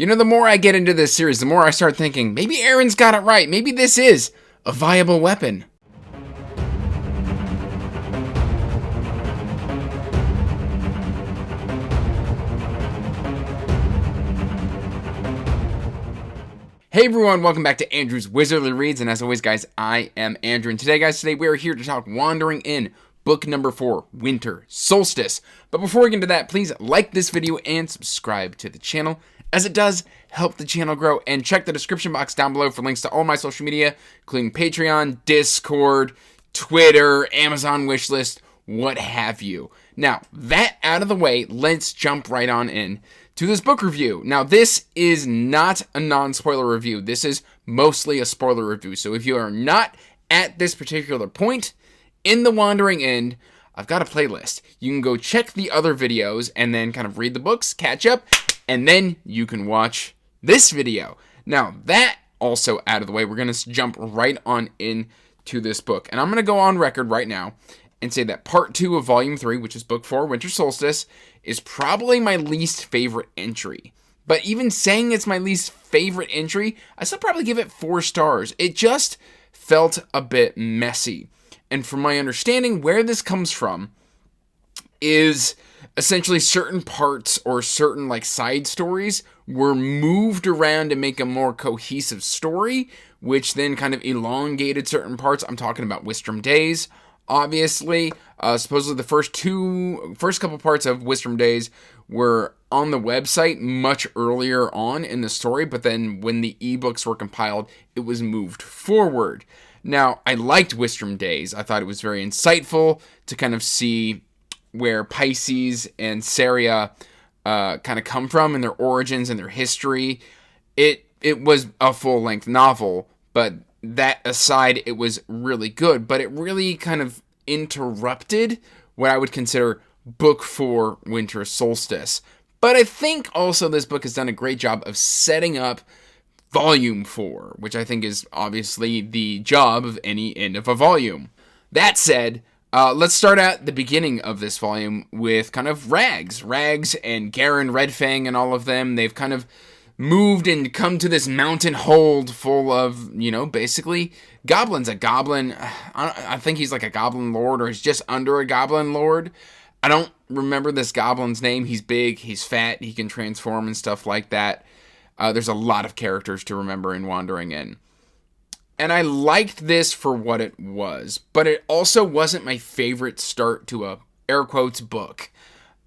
The more I get into this series, the more I start thinking, maybe Aaron's got it right. Maybe this is a viable weapon. Hey everyone, welcome back to Andrew's Wizardly Reads, and as always guys, I am Andrew, and today we are here to talk Wandering In, book number 4, Winter Solstice. But before we get into that, please like this video and subscribe to the channel, as it does help the channel grow, and check the description box down below for links to all my social media, including Patreon, Discord, Twitter, Amazon wishlist, what have you. Now, that out of the way, let's jump right on in to this book review. Now, this is not a non-spoiler review. This is mostly a spoiler review. So if you are not at this particular point in the Wandering End, I've got a playlist. You can go check the other videos and then kind of read the books, catch up, and then you can watch this video. Now, that also out of the way, we're going to jump right on into this book. And I'm going to go on record right now and say that part 2 of volume 3, which is book 4, Winter Solstice, is probably my least favorite entry. But even saying it's my least favorite entry, I still probably give it 4 stars. It just felt a bit messy. And from my understanding, where this comes from is essentially certain parts or certain side stories were moved around to make a more cohesive story, which then kind of elongated certain parts. I'm talking about Wistrom Days. Obviously, supposedly the first couple parts of Wistrom Days were on the website much earlier on in the story, but then when the ebooks were compiled, it was moved forward. Now, I liked Wistrom Days. I thought it was very insightful to kind of see where Pisces and Saria kind of come from and their origins and their history. It was a full-length novel, but that aside, it was really good, but it really kind of interrupted what I would consider book 4, Winter Solstice. But I think also this book has done a great job of setting up volume 4, which I think is obviously the job of any end of a volume. That said, let's start at the beginning of this volume with kind of Rags and Garen Redfang and all of them. They've kind of moved and come to this mountain hold full of, basically goblins. A goblin, I think he's like a goblin lord, or he's just under a goblin lord. I don't remember this goblin's name. He's big, he's fat, he can transform and stuff like that. There's a lot of characters to remember in Wandering In. And I liked this for what it was, but it also wasn't my favorite start to a, air quotes, book.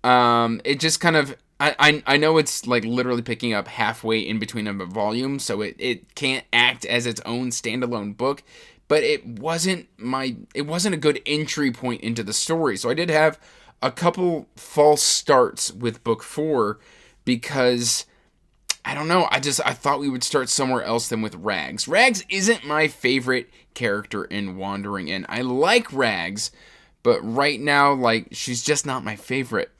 It just kind of, I know it's literally picking up halfway in between of a volume, so it can't act as its own standalone book, but it wasn't a good entry point into the story. So I did have a couple false starts with book 4 because I don't know, I thought we would start somewhere else than with Rags. Rags isn't my favorite character in Wandering In. I like Rags, but right now, she's just not my favorite.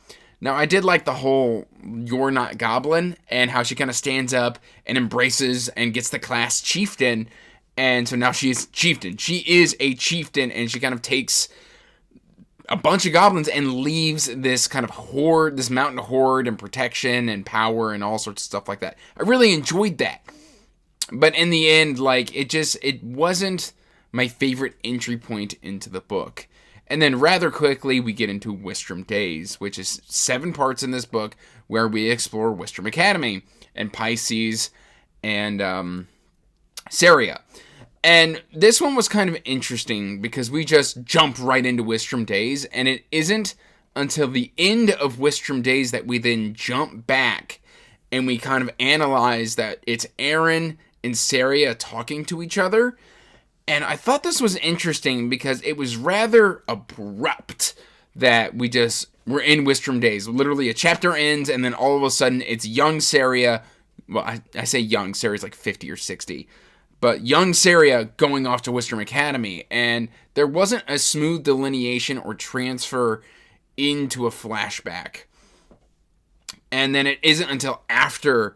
Now, I did like the whole "you're not goblin" and how she kind of stands up and embraces and gets the class chieftain. And so now she's chieftain. She is a chieftain, and she kind of takes a bunch of goblins and leaves this kind of horde, this mountain horde and protection and power and all sorts of stuff like that. I really enjoyed that. But in the end, it wasn't my favorite entry point into the book. And then rather quickly, we get into Wistrom Days, which is 7 parts in this book where we explore Wistrom Academy and Pisces and Saria. And this one was kind of interesting because we just jump right into Wistrom Days, and it isn't until the end of Wistrom Days that we then jump back and we kind of analyze that it's Aaron and Saria talking to each other. And I thought this was interesting because it was rather abrupt that we're in Wistrom Days. Literally, a chapter ends, and then all of a sudden, it's young Saria. Well, I say young. Saria's 50 or 60. But young Saria going off to Wistrom Academy. And there wasn't a smooth delineation or transfer into a flashback. And then it isn't until after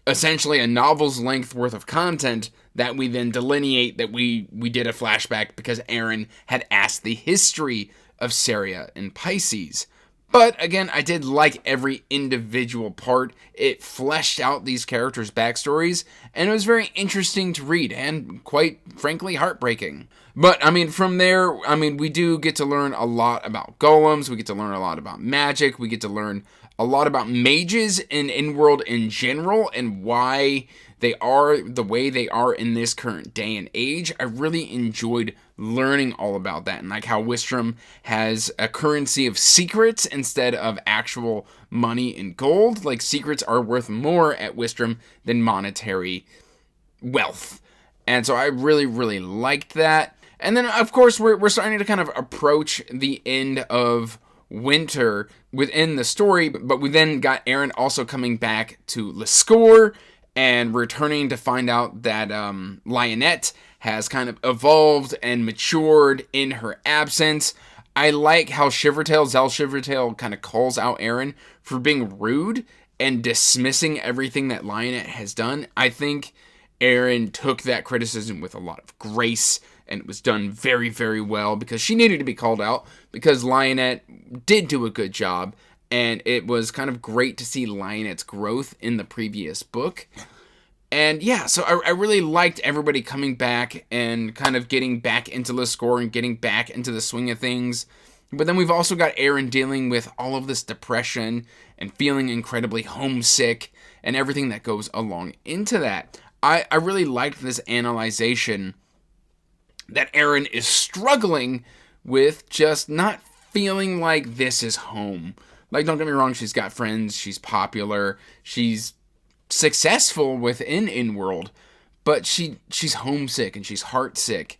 essentially a novel's length worth of content that we then delineate that we did a flashback because Aaron had asked the history of Saria and Pisces. But again, I did like every individual part. It fleshed out these characters' backstories, and it was very interesting to read, and quite frankly, heartbreaking. But, I mean, from there, I mean, we do get to learn a lot about golems, we get to learn a lot about magic, we get to learn a lot about mages and in-world in general, and why they are the way they are in this current day and age. I really enjoyed learning all about that, and like how Wistrom has a currency of secrets instead of actual money and gold. Like, secrets are worth more at Wistrom than monetary wealth. And so I really, really liked that. And then, of course, we're starting to kind of approach the end of winter within the story, but we then got Aaron also coming back to Lescore and returning to find out that Lionette has kind of evolved and matured in her absence. I like how Zell Shivertail kind of calls out Aaron for being rude and dismissing everything that Lionette has done. I think Aaron took that criticism with a lot of grace, and it was done very, very well, because she needed to be called out, because Lionette did do a good job, and it was kind of great to see Lionette's growth in the previous book. And yeah, so I really liked everybody coming back and kind of getting back into Lescore and getting back into the swing of things. But then we've also got Aaron dealing with all of this depression and feeling incredibly homesick and everything that goes along into that. I really liked this analyzation that Aaron is struggling with just not feeling like this is home. Like, don't get me wrong, she's got friends, she's popular, she's successful within in-world, but she's homesick and she's heartsick.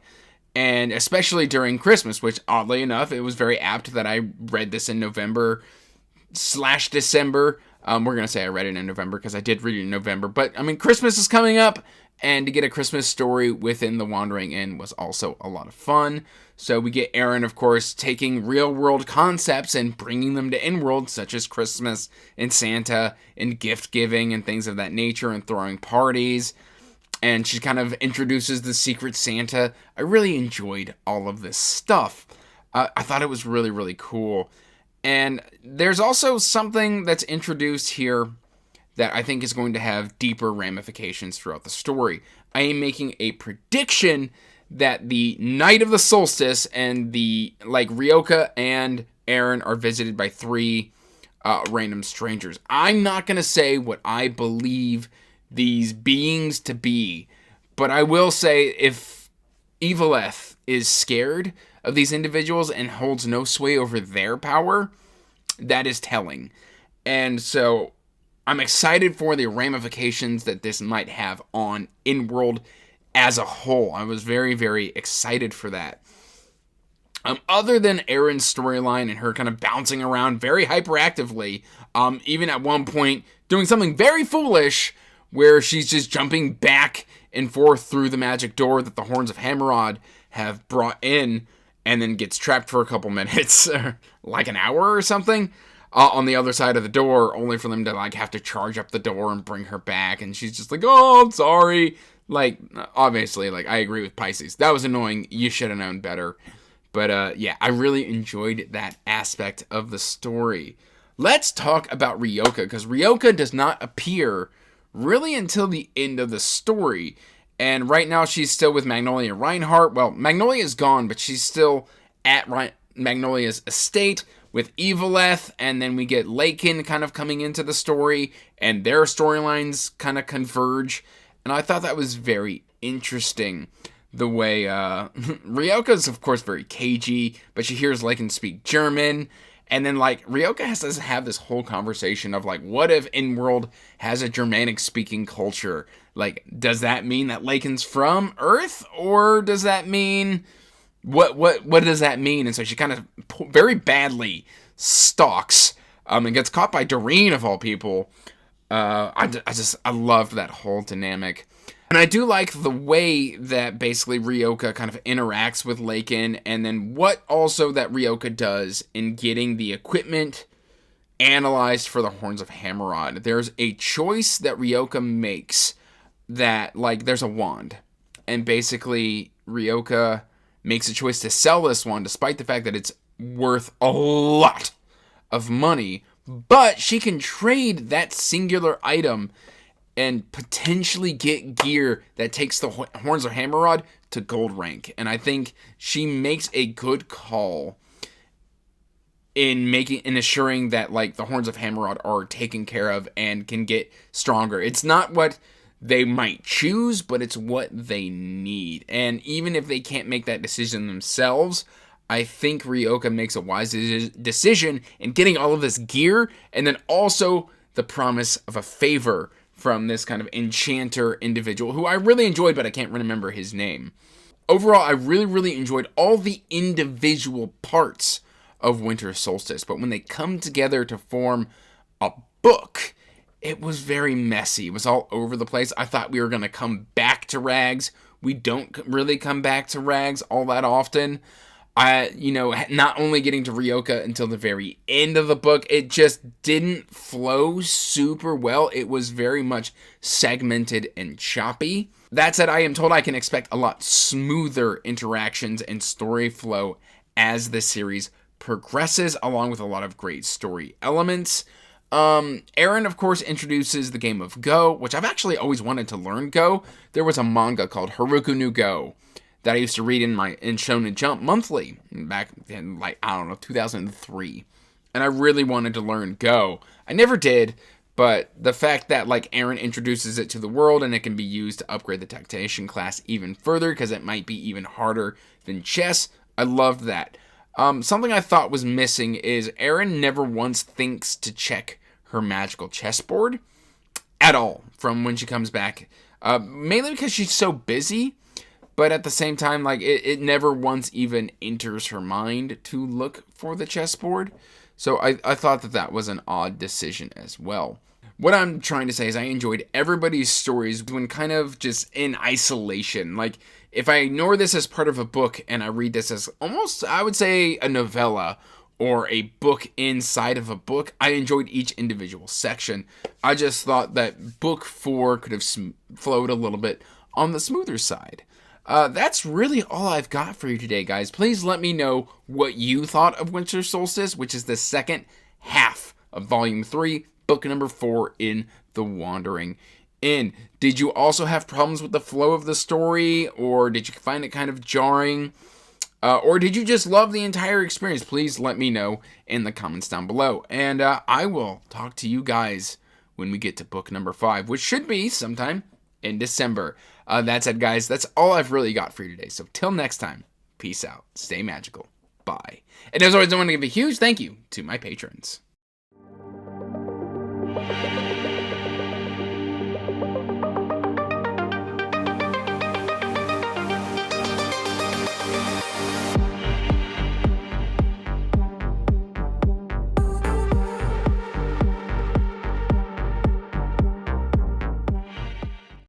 And especially during Christmas, which oddly enough, it was very apt that I read this in November/December. We're going to say I read it in November because I did read it in November. But, I mean, Christmas is coming up, and to get a Christmas story within The Wandering Inn was also a lot of fun. So we get Aaron, of course, taking real-world concepts and bringing them to in-world, such as Christmas and Santa and gift-giving and things of that nature, and throwing parties. And she kind of introduces the Secret Santa. I really enjoyed all of this stuff. I thought it was really, really cool. And there's also something that's introduced here that I think is going to have deeper ramifications throughout the story. I am making a prediction that the night of the solstice and Ryoka and Aaron are visited by 3 random strangers. I'm not going to say what I believe these beings to be, but I will say if Eveleth is scared of these individuals and holds no sway over their power, that is telling. And so I'm excited for the ramifications that this might have on in-world as a whole. I was very, very excited for that. Other than Erin's storyline and her kind of bouncing around very hyperactively, even at one point doing something very foolish where she's just jumping back and forth through the magic door that the Horns of Hammerod have brought in, and then gets trapped for a couple minutes, like an hour or something, on the other side of the door, only for them to have to charge up the door and bring her back, and she's just like, oh, I'm sorry. Obviously, I agree with Pisces. That was annoying. You should have known better. But, yeah, I really enjoyed that aspect of the story. Let's talk about Ryoka, because Ryoka does not appear really until the end of the story. And right now she's still with Magnolia Reinhardt. Well, Magnolia's gone, but she's still at Magnolia's estate with Eveleth. And then we get Lakin kind of coming into the story, and their storylines kind of converge. And I thought that was very interesting. The way Ryoka's, of course, very cagey, but she hears Lakin speak German. And then, Ryoka has to have this whole conversation of, what if in-world has a Germanic-speaking culture? Does that mean that Lakin's from Earth? Or does that mean... What does that mean? And so she kind of very badly stalks and gets caught by Doreen, of all people. I loved that whole dynamic. And I do like the way that basically Ryoka kind of interacts with Lakin, and then what also that Ryoka does in getting the equipment analyzed for the Horns of Hammerod. There's a choice that Ryoka makes that, there's a wand. And basically, Ryoka makes a choice to sell this wand, despite the fact that it's worth a lot of money, but she can trade that singular item and potentially get gear that takes the Horns of Hammerrod to gold rank. And I think she makes a good call in assuring that like the Horns of Hammerrod are taken care of and can get stronger. It's not what they might choose, but it's what they need. And even if they can't make that decision themselves, I think Ryoka makes a wise decision in getting all of this gear, and then also the promise of a favor from this kind of enchanter individual who I really enjoyed, but I can't remember his name. Overall, I really enjoyed all the individual parts of Winter Solstice, but when they come together to form a book, it was very messy. It was all over the place. I thought we were going to come back to Rags. We don't really come back to Rags all that often. Not only getting to Ryoka until the very end of the book, it just didn't flow super well. It was very much segmented and choppy. That said, I am told I can expect a lot smoother interactions and story flow as the series progresses, along with a lot of great story elements. Aaron, of course, introduces the game of Go, which I've actually always wanted to learn Go. There was a manga called Haruku no Go that I used to read in Shonen Jump monthly back in 2003. And I really wanted to learn Go. I never did, but the fact that Aaron introduces it to the world and it can be used to upgrade the tactician class even further because it might be even harder than chess, I loved that. Something I thought was missing is Aaron never once thinks to check her magical chessboard at all from when she comes back. Mainly because she's so busy, but at the same time, it never once even enters her mind to look for the chessboard. So I thought that was an odd decision as well. What I'm trying to say is I enjoyed everybody's stories when kind of just in isolation. If I ignore this as part of a book and I read this as almost, I would say, a novella or a book inside of a book, I enjoyed each individual section. I just thought that book 4 could have flowed a little bit on the smoother side. That's really all I've got for you today, guys. Please let me know what you thought of Winter Solstice, which is the second half of Volume 3, Book number 4 in The Wandering Inn. Did you also have problems with the flow of the story, or did you find it kind of jarring? Or did you just love the entire experience? Please let me know in the comments down below. And I will talk to you guys when we get to book number 5, which should be sometime in December. That said, guys, that's all I've really got for you today. So till next time, peace out. Stay magical. Bye. And as always, I want to give a huge thank you to my patrons.